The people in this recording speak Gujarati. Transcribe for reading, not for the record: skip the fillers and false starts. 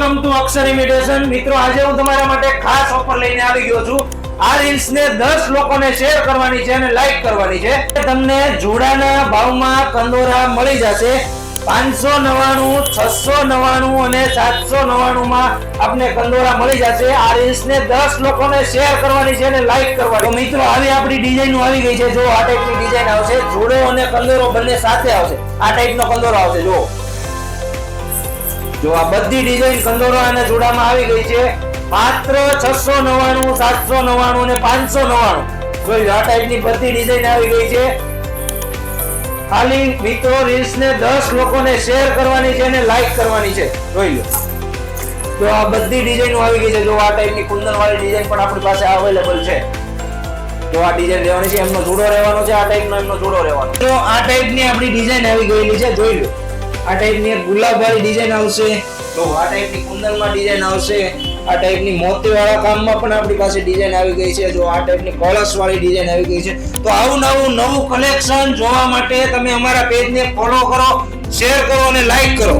Welcome to Akshar imitation. મિત્રો આજે હું તમારા માટે ખાસ ઓફર લઈને આવી ગયો છું। આ રીલ્સ ને 10 લોકોને શેર કરવાની છે અને લાઈક કરવાની છે। તમને જોડાના ભાવમાં કંદોરા મળી જશે। 599, 699 અને 799 માં આપને કંદોરા મળી જશે। આ રીલ્સ ને 10 લોકોને શેર કરવાની છે અને લાઈક કરવાની। તો મિત્રો આવી આપણી ડિઝાઇન આવી ગઈ છે। જો આ ટાઈપની ડિઝાઇન આવશે, જોડો અને કંદોરો બંને સાથે આવશે। આ ટાઈપનો કંદોરો આવશે। જો આ બધી ડિઝાઇન કંદોરો અને જોડામાં આવી ગઈ છે। માત્ર 699, 799 અને 599 જોઈ આ ટાઈપની બધી ડિઝાઇન આવી ગઈ છે। ખાલી મિત્રો રીલ્સ ને 10 લોકોને શેર કરવાની છે અને લાઈક કરવાની છે। જોઈ લો, તો આ બધી ડિઝાઇનો આવી ગઈ છે। જો આ ટાઈપની કુંદન વાળી ડિઝાઇન પણ આપણી પાસે અવેલેબલ છે। તો આ ડિઝાઇન લેવાની છે, એમનો જોડો રહેવાનો છે। આ ટાઈપનો એમનો જોડો રહેવાનો। તો આ ટાઈપની આપણી ડિઝાઇન આવી ગયેલી છે। જોઈ લો, આ ટાઈપની એક ગુલાબ વાળી ડિઝાઇન આવશે। તો આ ટાઈપની કુંદનમાં ડિઝાઇન આવશે। આ ટાઈપની મોતી વાળા કામમાં પણ આપણી પાસે ડિઝાઇન આવી ગઈ છે। જો આ ટાઈપની કળશ વાળી ડિઝાઇન આવી ગઈ છે। તો આવું નવું કલેક્શન જોવા માટે તમે અમારા પેજને ફોલો કરો, શેર કરો અને લાઈક કરો।